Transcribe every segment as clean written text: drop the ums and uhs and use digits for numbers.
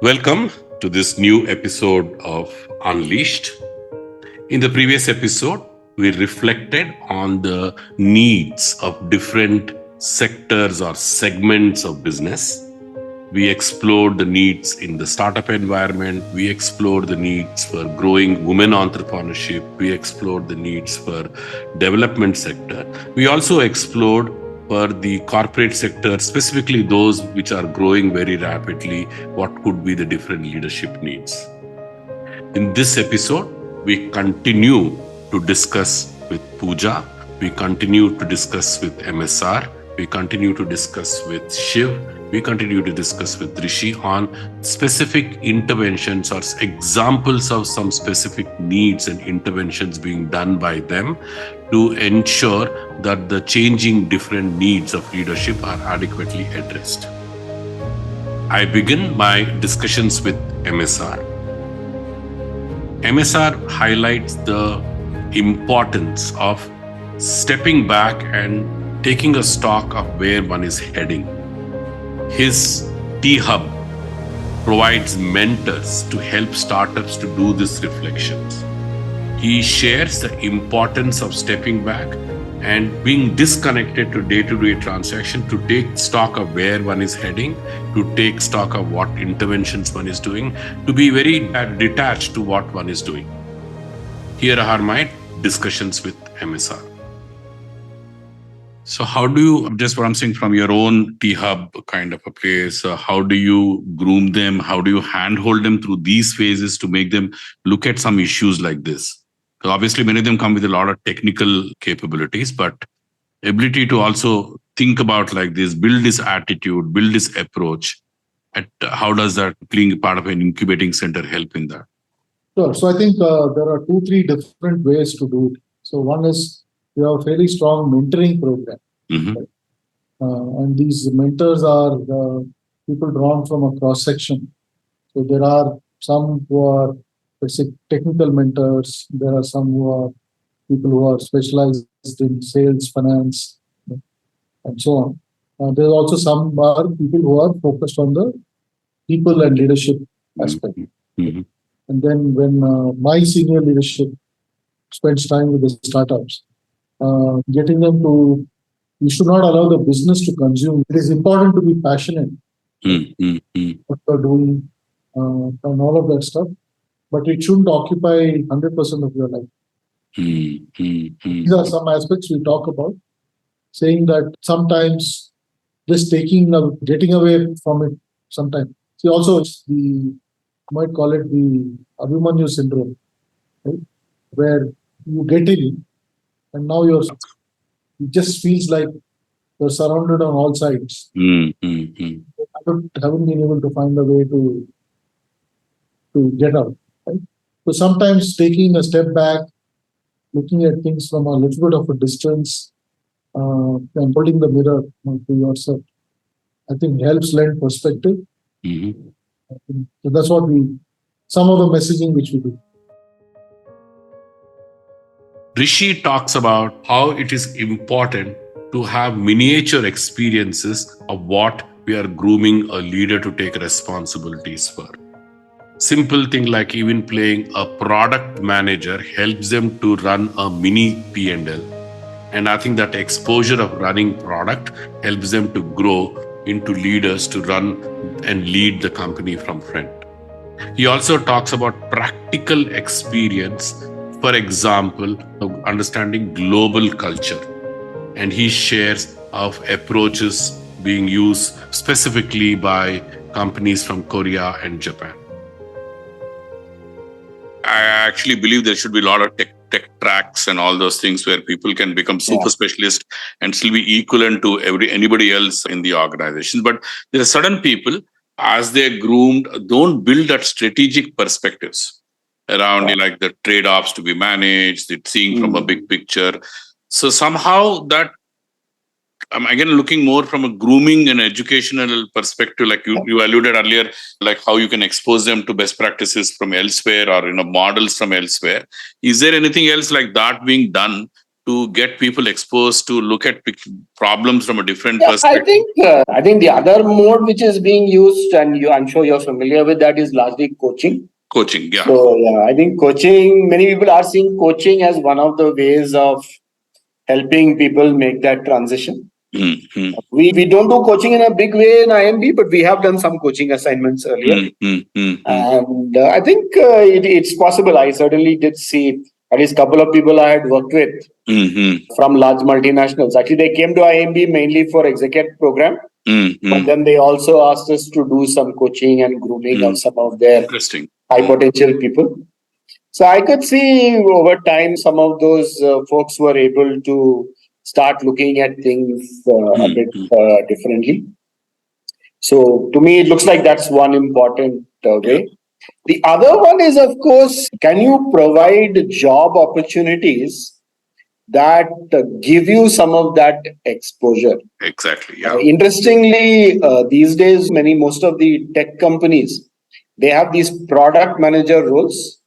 Welcome to this new episode of Unleashed. In the previous episode, we reflected on the needs of different sectors or segments of business. We explored the needs in the startup environment. We explored the needs for growing women entrepreneurship. We explored the needs for development sector. We also explored for the corporate sector, specifically those which are growing very rapidly, what could be the different leadership needs. In this episode, we continue to discuss with Pooja. We continue to discuss with MSR. We continue to discuss with Shiv. We continue to discuss with Rishi on specific interventions or examples of some specific needs and interventions being done by them to ensure that the changing different needs of leadership are adequately addressed. I begin my discussions with MSR. MSR highlights the importance of stepping back and taking a stock of where one is heading. His T-Hub provides mentors to help startups to do these reflections. He shares the importance of stepping back and being disconnected to day-to-day transaction, to take stock of where one is heading, to take stock of what interventions one is doing, to be very detached to what one is doing. Here are my discussions with MSR. So how do you, just what I'm saying from your own T-Hub kind of a place, how do you groom them? How do you handhold them through these phases to make them look at some issues like this? So obviously, many of them come with a lot of technical capabilities, but ability to also think about like this, build this attitude, build this approach. How does that being part of an incubating center help in that? Sure. So I think there are 2-3 different ways to do it. So one is we have a fairly strong mentoring program. Mm-hmm. Right? And these mentors are people drawn from a cross section. So there are some who are, let's say, technical mentors. There are some who are people who are specialized in sales, finance, and so on. There's also some are people who are focused on the people and leadership aspect. Mm-hmm. And then when my senior leadership spends time with the startups, getting them to, you should not allow the business to consume. It is important to be passionate what you're doing and all of that stuff, but it shouldn't occupy 100% of your life. These are some aspects we talk about, saying that sometimes just getting away from it sometimes. See, also you might call it the Abhimanyu syndrome, right? Where you get in and now it just feels like you're surrounded on all sides. Haven't been able to find a way to get out. Right? So sometimes taking a step back, looking at things from a little bit of a distance, and holding the mirror to yourself, I think helps lend perspective. So that's what some of the messaging which we do. Rishi talks about how it is important to have miniature experiences of what we are grooming a leader to take responsibilities for. Simple thing like even playing a product manager helps them to run a mini P&L. And I think that exposure of running product helps them to grow into leaders to run and lead the company from front. He also talks about practical experience, for example, of understanding global culture. And he shares of approaches being used specifically by companies from Korea and Japan. I actually believe there should be a lot of tech tracks and all those things where people can become super specialists and still be equivalent to anybody else in the organization. But there are certain people, as they're groomed, don't build that strategic perspectives around like the trade-offs to be managed, seeing from a big picture. So somehow that, I'm again looking more from a grooming and educational perspective, like you alluded earlier, like how you can expose them to best practices from elsewhere or models from elsewhere. Is there anything else like that being done to get people exposed to look at problems from a different perspective? I think the other mode which is being used, and I'm sure you're familiar with that, is largely coaching. Coaching, yeah. So I think coaching, many people are seeing coaching as one of the ways of helping people make that transition. Mm-hmm. We don't do coaching in a big way in IMB, but we have done some coaching assignments earlier. And I think it's possible. I certainly did see at least a couple of people I had worked with from large multinationals. Actually, they came to IMB mainly for executive program. But then they also asked us to do some coaching and grooming of some of their high potential people. So I could see over time some of those folks were able to start looking at things a bit differently. So to me, it looks like that's one important way. The other one is, of course, can you provide job opportunities that give you some of that exposure? Exactly. Yeah. Interestingly, these days, most of the tech companies, they have these product manager roles.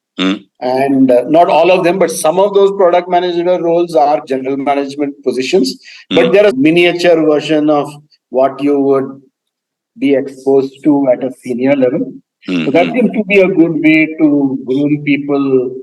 And not all of them, but some of those product manager roles are general management positions. But they're a miniature version of what you would be exposed to at a senior level. So that seems to be a good way to groom people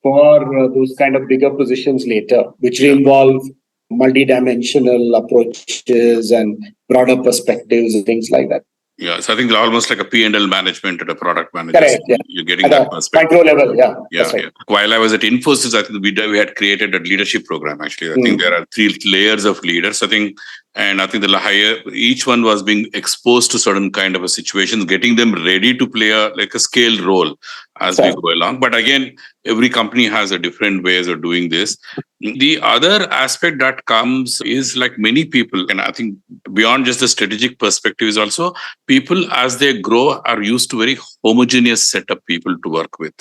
for those kind of bigger positions later, which involve multidimensional approaches and broader perspectives and things like that. Yeah, so I think almost like a P&L management at a product manager. Correct, yeah. You're getting that perspective. Micro level, yeah. That's right. While I was at Infosys, I think we had created a leadership program, actually. I think there are 3 layers of leaders. I think the higher, each one was being exposed to certain kind of a situation, getting them ready to play a scaled role as we go along. But again, every company has a different ways of doing this. The other aspect that comes is like many people, and I think beyond just the strategic perspective is also people as they grow are used to very homogeneous set of people to work with.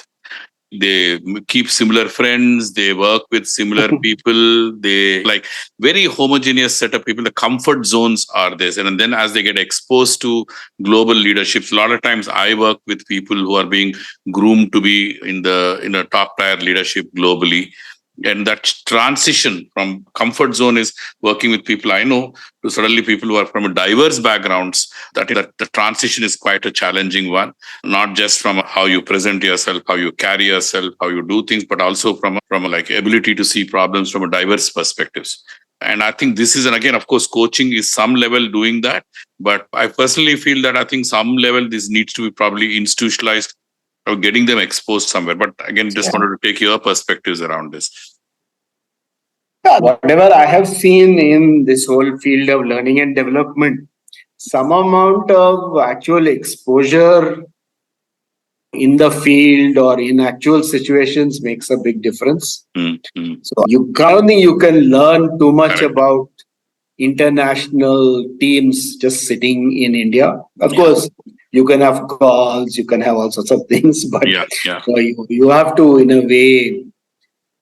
They keep similar friends, they work with similar people, they like very homogeneous set of people. The comfort zones are there. And then as they get exposed to global leaderships, a lot of times I work with people who are being groomed to be in a top tier leadership globally. And that transition from comfort zone is working with people I know to suddenly people who are from diverse backgrounds. That the transition is quite a challenging one, not just from how you present yourself, how you carry yourself, how you do things, but also from like ability to see problems from a diverse perspectives. And I think this is, and again, of course, coaching is some level doing that. But I personally feel that I think some level this needs to be probably institutionalized or getting them exposed somewhere. But again, just wanted to take your perspectives around this. Whatever I have seen in this whole field of learning and development, some amount of actual exposure in the field or in actual situations makes a big difference. So I don't think you can learn too much about international teams just sitting in India. Of course, you can have calls, you can have all sorts of things, but you have to, in a way,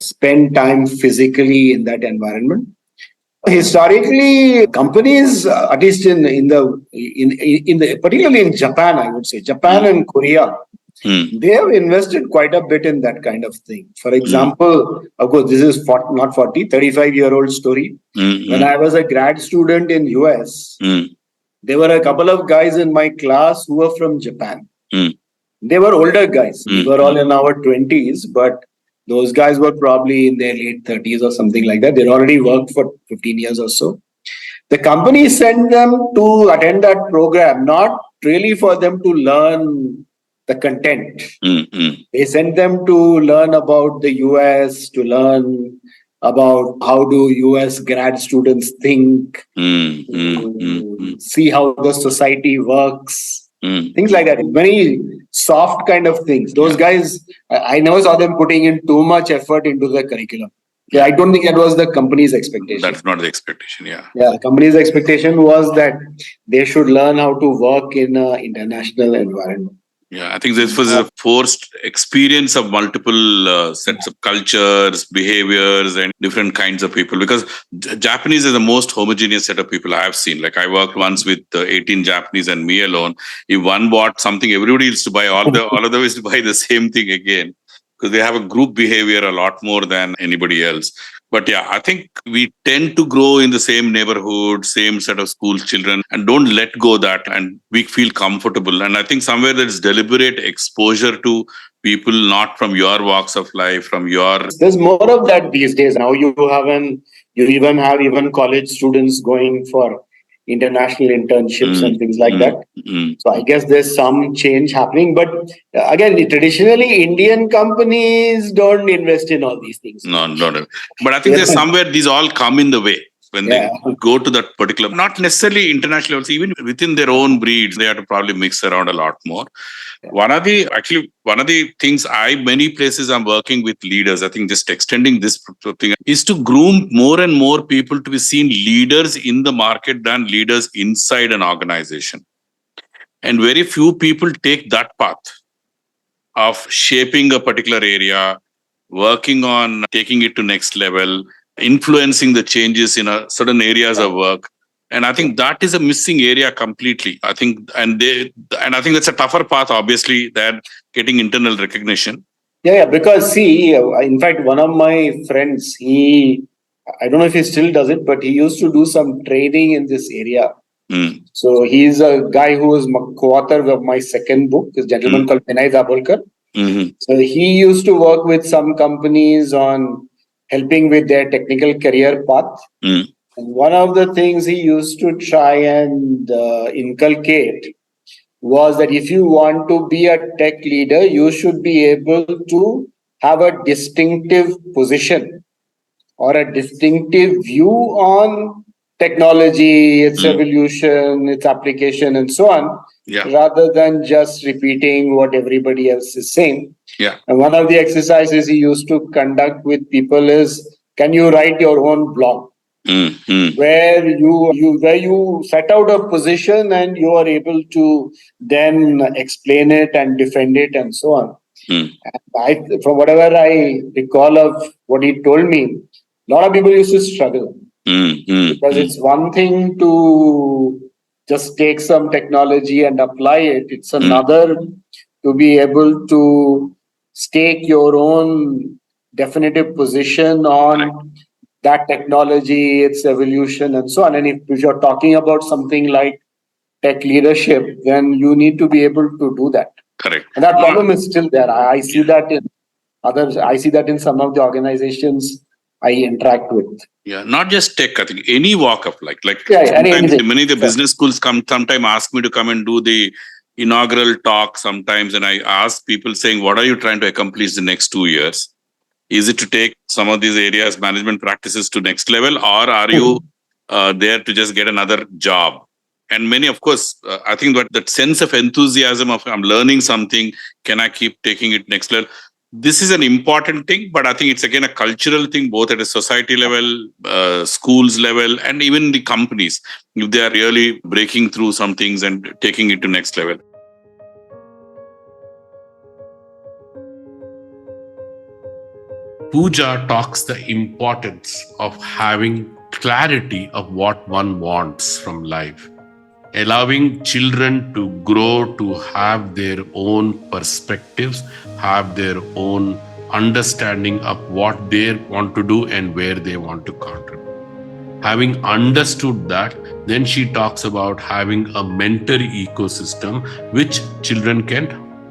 spend time physically in that environment. Historically, companies, at least in the particularly in Japan, I would say Japan and Korea, they have invested quite a bit in that kind of thing. For example, of course, this is 35-year-old story. When I was a grad student in US, there were a couple of guys in my class who were from Japan. They were older guys. We were all in our 20s, but those guys were probably in their late 30s or something like that. They'd already worked for 15 years or so. The company sent them to attend that program, not really for them to learn the content. They sent them to learn about the US, to learn about how do US grad students think, see how the society works. Things like that. Very soft kind of things. Those guys, I never saw them putting in too much effort into the curriculum. I don't think that was the company's expectation. That's not the expectation, Yeah, the company's expectation was that they should learn how to work in an international environment. Yeah, I think this was a forced experience of multiple sets of cultures, behaviors, and different kinds of people. Because Japanese is the most homogeneous set of people I have seen. Like I worked once with 18 Japanese and me alone. If one bought something, everybody used to buy all of them used to buy the same thing again. Because they have a group behavior a lot more than anybody else. But yeah, I think we tend to grow in the same neighborhood, same set of school children, and don't let go that, and we feel comfortable. And I think somewhere there's deliberate exposure to people not from your walks of life, from your. There's more of that these days. Now you even have even college students going for international internships and things like that. So I guess there's some change happening. But again, traditionally, Indian companies don't invest in all these things. No, not. But I think there's somewhere these all come in the way when they go to that particular, not necessarily international levels, even within their own breeds, they have to probably mix around a lot more. One of the things many places I'm working with leaders, I think just extending this thing is to groom more and more people to be seen leaders in the market than leaders inside an organization. And very few people take that path of shaping a particular area, working on taking it to next level, influencing the changes in certain areas of work. And I think that is a missing area completely. I think, and I think that's a tougher path, obviously, than getting internal recognition. Yeah, because see, in fact, one of my friends, I don't know if he still does it, but he used to do some training in this area. So he's a guy who was co-author of my second book, this gentleman called Vinay Dabholkar. So he used to work with some companies on helping with their technical career path. And one of the things he used to try and inculcate was that if you want to be a tech leader, you should be able to have a distinctive position or a distinctive view on technology, its evolution, its application, and so on, rather than just repeating what everybody else is saying. And one of the exercises he used to conduct with people is, can you write your own blog? Where you set out a position and you are able to then explain it and defend it and so on. And from whatever I recall of what he told me, a lot of people used to struggle because it's one thing to just take some technology and apply it. It's another to be able to stake your own definitive position on that technology, its evolution, and so on. And if you're talking about something like tech leadership, then you need to be able to do that. Correct. And that problem is still there. I see that in others. I see that in some of the organizations I interact with. Yeah, not just tech. I think any walk of life. Sometimes many of the business schools sometimes ask me to come and do the inaugural talk sometimes, and I ask people saying, "What are you trying to accomplish the next 2 years? Is it to take some of these areas, management practices to next level, or are you there to just get another job?" And many, of course, I think that sense of enthusiasm of I'm learning something, can I keep taking it next level? This is an important thing, but I think it's again a cultural thing, both at a society level, schools level, and even the companies, if they are really breaking through some things and taking it to next level. Pooja talks the importance of having clarity of what one wants from life, allowing children to grow, to have their own perspectives, have their own understanding of what they want to do and where they want to contribute. Having understood that, then she talks about having a mentor ecosystem which children can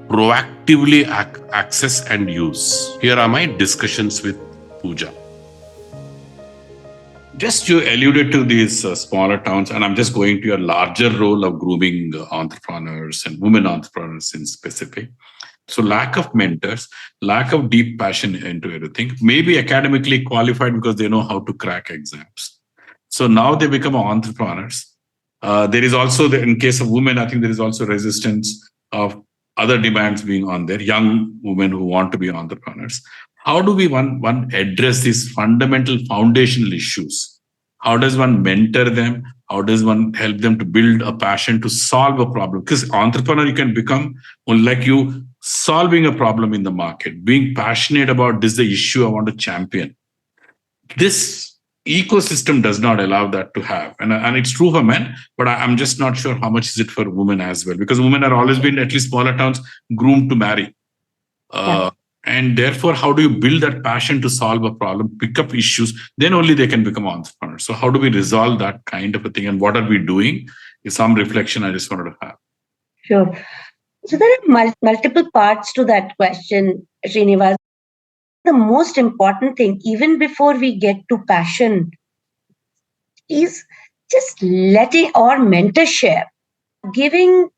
proactively access and use. Here are my discussions with Pooja. Just you alluded to these smaller towns, and I'm just going to your larger role of grooming entrepreneurs and women entrepreneurs in specific. So lack of mentors, lack of deep passion into everything, maybe academically qualified because they know how to crack exams. So now they become entrepreneurs. There is also, in case of women, I think there is also resistance of other demands being on there, young women who want to be entrepreneurs. How do we one address these fundamental foundational issues? How does one mentor them? How does one help them to build a passion to solve a problem? Because entrepreneur, you can become like you solving a problem in the market, being passionate about this is the issue I want to champion. This ecosystem does not allow that to have. And it's true for men, but I'm just not sure how much is it for women as well, because women are always been, at least smaller towns, groomed to marry. And therefore, how do you build that passion to solve a problem, pick up issues? Then only they can become entrepreneurs. So how do we resolve that kind of a thing? And what are we doing? Is some reflection I just wanted to have. Sure. So there are multiple parts to that question, Srinivas. The most important thing, even before we get to passion, is just letting or mentorship, giving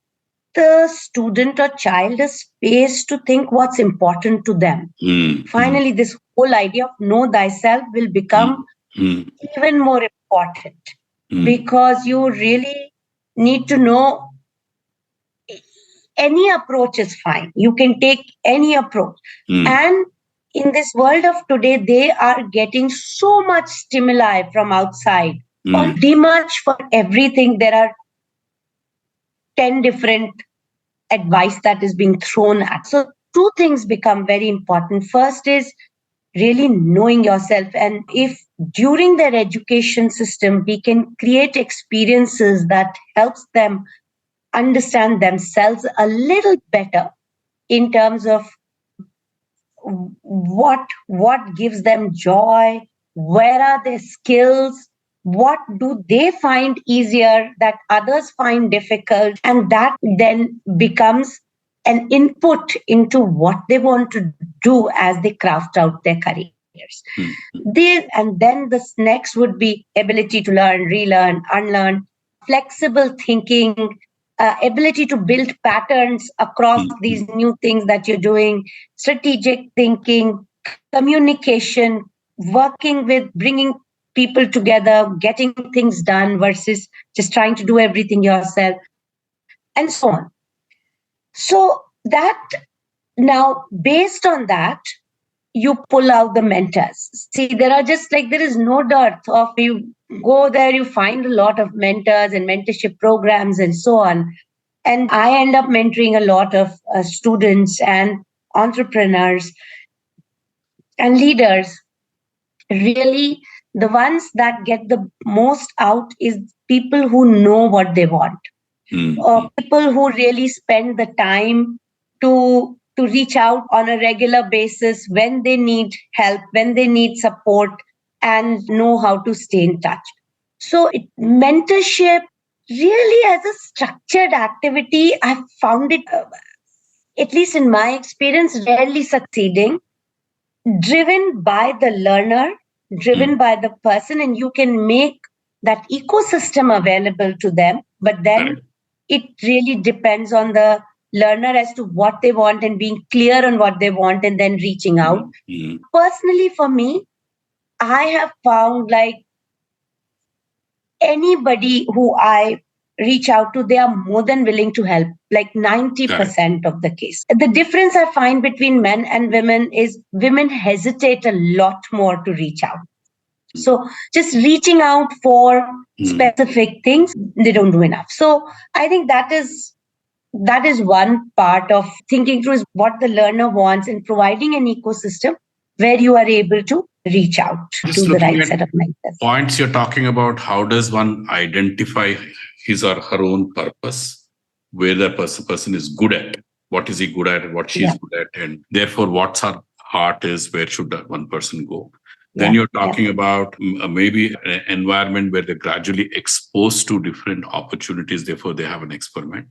the student or child a space to think what's important to them. Finally, this whole idea of know thyself will become even more important because you really need to know any approach is fine. You can take any approach. And in this world of today, they are getting so much stimuli from outside. Pretty much for everything, there are 10 different advice that is being thrown at. So two things become very important. First is really knowing yourself. And if during their education system, we can create experiences that helps them understand themselves a little better in terms of what gives them joy, where are their skills, what do they find easier that others find difficult, and that then becomes an input into what they want to do as they craft out their careers. And then the next would be ability to learn, relearn, unlearn, flexible thinking, ability to build patterns across these new things that you're doing, strategic thinking, communication, working with bringing people together, getting things done versus just trying to do everything yourself, and so on. So that now, based on that, you pull out the mentors. See, there is no dearth of, you go there, you find a lot of mentors and mentorship programs and so on. And I end up mentoring a lot of students and entrepreneurs and leaders. Really, the ones that get the most out is people who know what they want, or people who really spend the time to reach out on a regular basis when they need help, when they need support, and know how to stay in touch. So mentorship really as a structured activity, I've found it, at least in my experience, rarely succeeding, driven by the learner, driven by the person, and you can make that ecosystem available to them. But then it really depends on the learner as to what they want and being clear on what they want and then reaching out. Personally, for me, I have found like anybody who I reach out to, they are more than willing to help, like 90% of the case. The difference I find between men and women is women hesitate a lot more to reach out. So just reaching out for specific things, they don't do enough. So I think that is one part of thinking through is what the learner wants and providing an ecosystem where you are able to reach out to the right set of mentors. Points you're talking about, how does one identify his or her own purpose, where the person is good at, what is he good at, what she's good at, and therefore what's her heart is, where should that one person go. Then you're talking about maybe an environment where they're gradually exposed to different opportunities, therefore they have an experiment.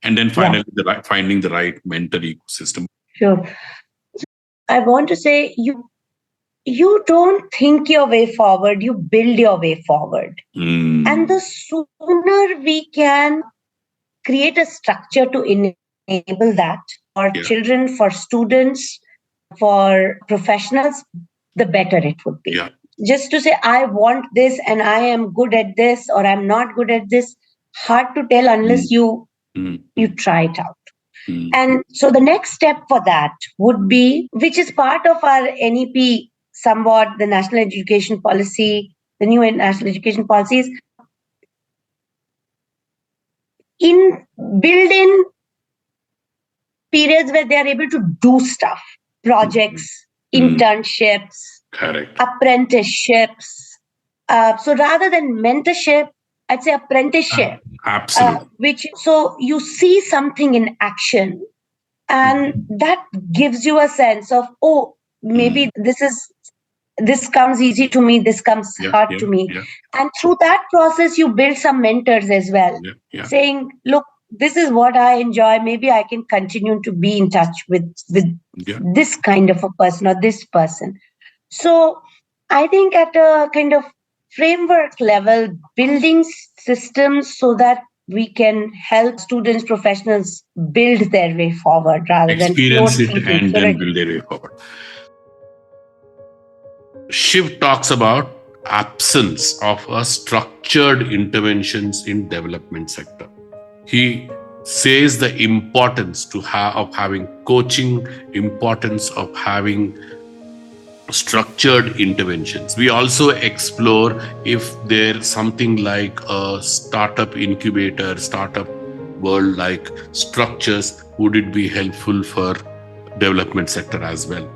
And then finally, finding the right mentor ecosystem. Sure. I want to say you don't think your way forward, you build your way forward. And the sooner we can create a structure to enable that for children, for students, for professionals, the better it would be. Just to say, I want this and I am good at this or I'm not good at this, hard to tell unless you try it out. And so the next step for that would be, which is part of our NEP, somewhat the national education policy, the new national education policies, build in periods where they are able to do stuff, projects, internships, apprenticeships. So rather than mentorship, I'd say apprenticeship. Absolutely. So you see something in action And that gives you a sense of, oh, maybe this comes easy to me, this comes hard to me. And through that process, you build some mentors as well, saying, look, this is what I enjoy. Maybe I can continue to be in touch with this kind of a person or this person. So I think at a kind of framework level, building systems so that we can help students, professionals build their way forward rather experience than it and then build their way forward. Shiv talks about absence of a structured interventions in development sector. He says the importance of having coaching, importance of having structured interventions. We also explore if there's something like a startup incubator, startup world like structures, would it be helpful for development sector as well.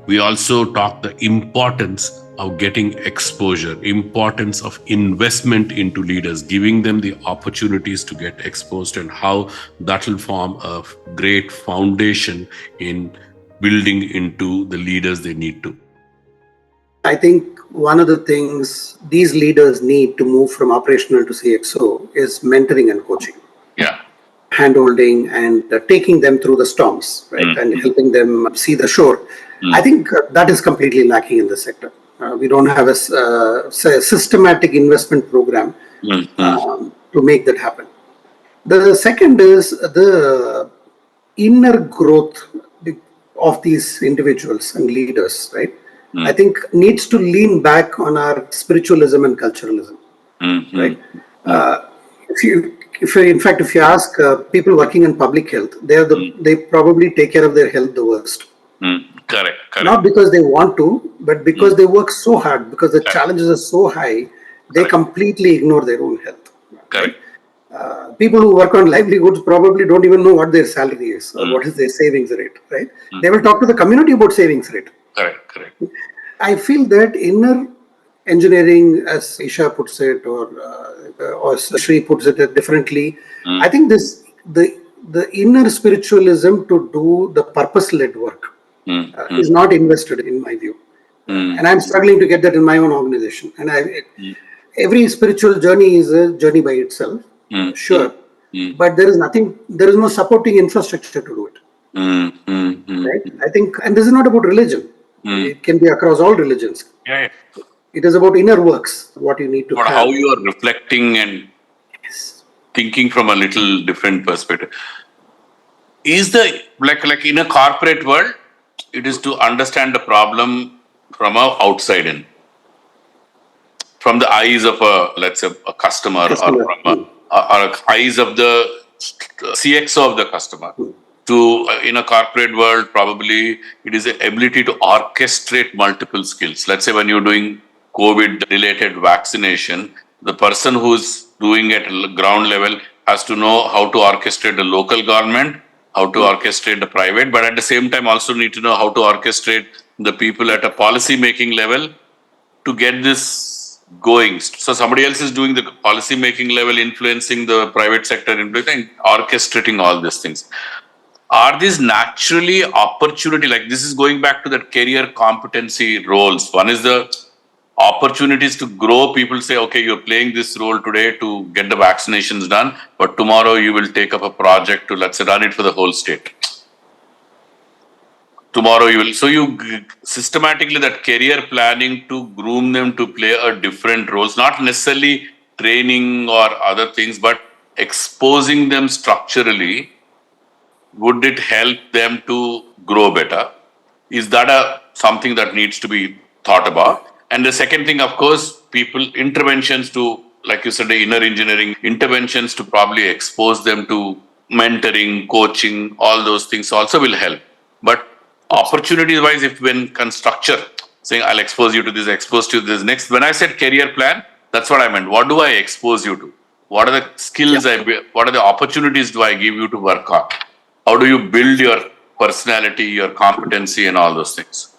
We also talk the importance of getting exposure, importance of investment into leaders, giving them the opportunities to get exposed, and how that will form a great foundation in building into the leaders they need to. I think one of the things these leaders need to move from operational to CXO is mentoring and coaching. Yeah. Handholding and taking them through the storms, right? And helping them see the shore. I think that is completely lacking in the sector. We don't have a systematic investment program to make that happen. The second is the inner growth of these individuals and leaders, right? I think needs to lean back on our spiritualism and culturalism, right? If you ask people working in public health, they probably take care of their health the worst. Correct. Not because they want to, but because they work so hard, because the challenges are so high, they completely ignore their own health. Correct. People who work on livelihoods probably don't even know what their salary is or what is their savings rate, right? They will talk to the community about savings rate. Correct. I feel that inner engineering, as Isha puts it, or Shri puts it differently, I think the inner spiritualism to do the purpose-led work is not invested, in my view. And I'm struggling to get that in my own organization. And every spiritual journey is a journey by itself, sure. But there is no supporting infrastructure to do it. Right? I think, and this is not about religion. It can be across all religions. Yeah. It is about inner works, what you need to But have. how you are reflecting and thinking from a little different perspective. Is the like in a corporate world, it is to understand the problem from outside in, from the eyes of let's say a customer. Or from eyes of the CXO of the customer. In a corporate world, probably it is the ability to orchestrate multiple skills. Let's say when you're doing COVID-related vaccination, the person who's doing it at ground level has to know how to orchestrate the local government, how to orchestrate the private, but at the same time also need to know how to orchestrate the people at a policy making level to get this going. So somebody else is doing the policy making level, influencing the private sector, and orchestrating all these things. Are these naturally opportunity, like this is going back to that career competency roles. One is the opportunities to grow. People say, okay, you're playing this role today to get the vaccinations done, but tomorrow you will take up a project to, let's say, run it for the whole state. Tomorrow you will. So you systematically that career planning to groom them to play a different roles, not necessarily training or other things, but exposing them structurally. Would it help them to grow better? Is that something that needs to be thought about? And the second thing, of course, interventions to, like you said, the inner engineering, interventions to probably expose them to mentoring, coaching, all those things also will help. But opportunity-wise, if when structure, saying I'll expose you to this, expose you to this next. When I said career plan, that's what I meant. What do I expose you to? What are the skills what are the opportunities do I give you to work on? How do you build your personality, your competency, and all those things?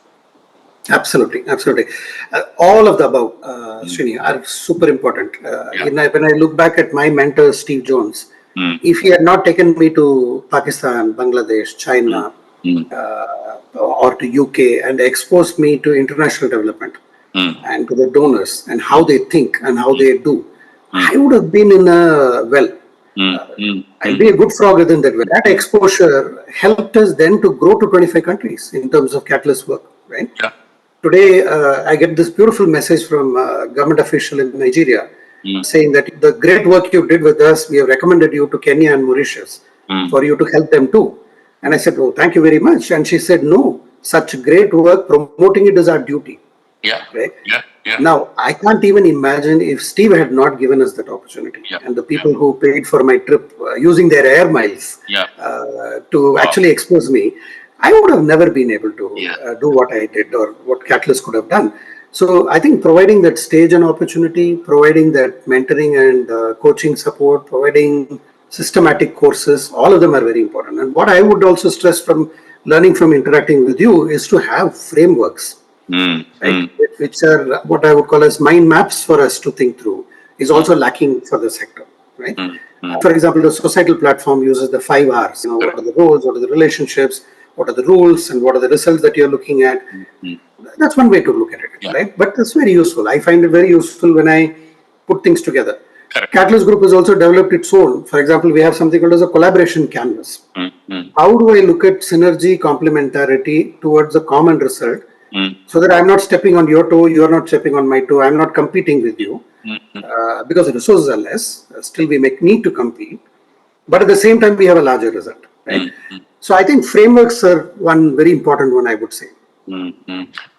Absolutely. All of the above, Srini, are super important. When I look back at my mentor, Steve Jones, If he had not taken me to Pakistan, Bangladesh, China, or to UK and exposed me to international development and to the donors and how they think and how they do, I would have been in a well. I'd be a good frog within that well. That exposure helped us then to grow to 25 countries in terms of catalyst work, right? Yeah. Today, I get this beautiful message from a government official in Nigeria saying that the great work you did with us, we have recommended you to Kenya and Mauritius for you to help them too. And I said, oh, thank you very much. And she said, no, such great work, promoting it is our duty. Yeah. Right? Yeah. Yeah. Now, I can't even imagine if Steve had not given us that opportunity and the people who paid for my trip using their air miles to actually expose me, I would have never been able to do what I did or what Catalyst could have done. So I think providing that stage and opportunity, providing that mentoring and coaching support, providing systematic courses, all of them are very important. And what I would also stress from learning from interacting with you is to have frameworks, right, which are what I would call as mind maps for us to think through, is also lacking for the sector, right? For example, the societal platform uses the 5 R's. What are the roles, what are the relationships, what are the rules, and what are the results that you're looking at. That's one way to look at it, right? But it's very useful. I find it very useful when I put things together. Catalyst Group has also developed its own. For example, we have something called as a collaboration canvas. How do I look at synergy, complementarity towards a common result so that I'm not stepping on your toe, you're not stepping on my toe, I'm not competing with you because the resources are less. Still, we need to compete. But at the same time, we have a larger result, right? So I think frameworks are one very important one, I would say.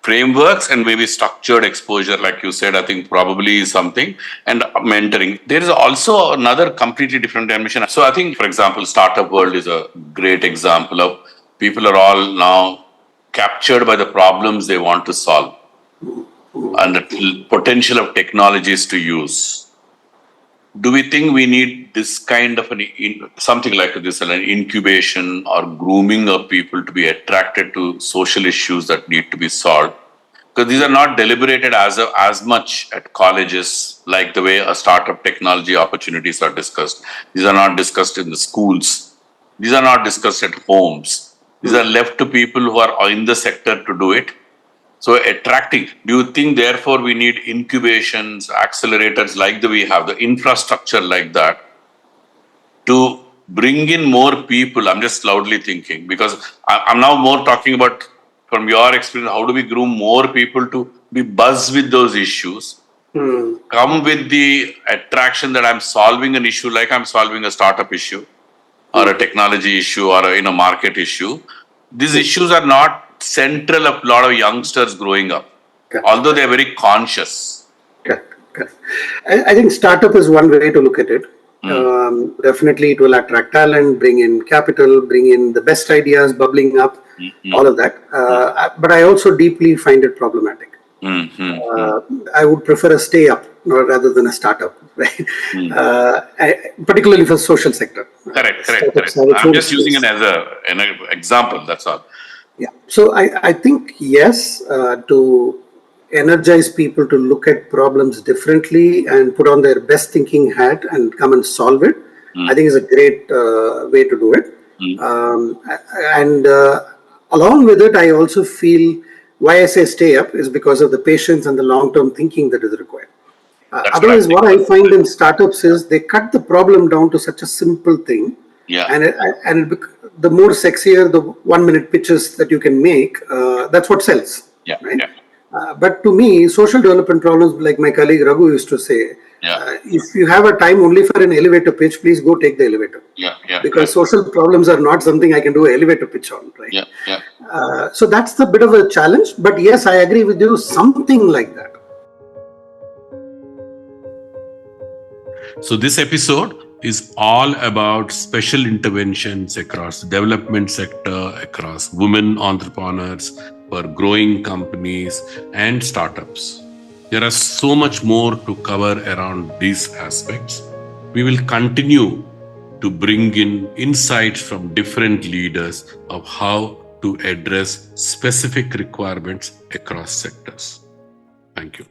Frameworks and maybe structured exposure, like you said, I think probably is something, and mentoring. There is also another completely different dimension. So I think, for example, startup world is a great example of people are all now captured by the problems they want to solve and the potential of technologies to use. Do we think we need this kind of something like this, an incubation or grooming of people to be attracted to social issues that need to be solved? Because these are not deliberated as much at colleges like the way a startup technology opportunities are discussed. These are not discussed in the schools. These are not discussed at homes. These are left to people who are in the sector to do it. So attracting, do you think therefore we need incubations, accelerators like we have, the infrastructure like that to bring in more people? I'm just loudly thinking because I'm now more talking about from your experience, how do we groom more people to be buzzed with those issues? Come with the attraction that I'm solving an issue like I'm solving a startup issue or a technology issue or a market issue. These issues are not central of a lot of youngsters growing up, although they're very conscious. I think startup is one way to look at it. Definitely it will attract talent, bring in capital, bring in the best ideas bubbling up, all of that. But I also deeply find it problematic. I would prefer a stay up rather than a startup, right? Particularly for social sector. Correct. I'm just using it as an example, that's all. Yeah. So I think, yes, to energize people to look at problems differently and put on their best thinking hat and come and solve it, I think is a great way to do it. And along with it, I also feel why I say stay up is because of the patience and the long-term thinking that is required. Otherwise, what I find in startups is they cut the problem down to such a simple thing. And the more sexier the 1-minute pitches that you can make, that's what sells. Right? But to me, social development problems, like my colleague Raghu used to say, if you have a time only for an elevator pitch, please go take the elevator. Because social problems are not something I can do an elevator pitch on, right? So that's the bit of a challenge. But yes, I agree with you, something like that. So this episode is all about special interventions across the development sector, across women entrepreneurs, for growing companies and startups. There is so much more to cover around these aspects. We will continue to bring in insights from different leaders of how to address specific requirements across sectors. Thank you.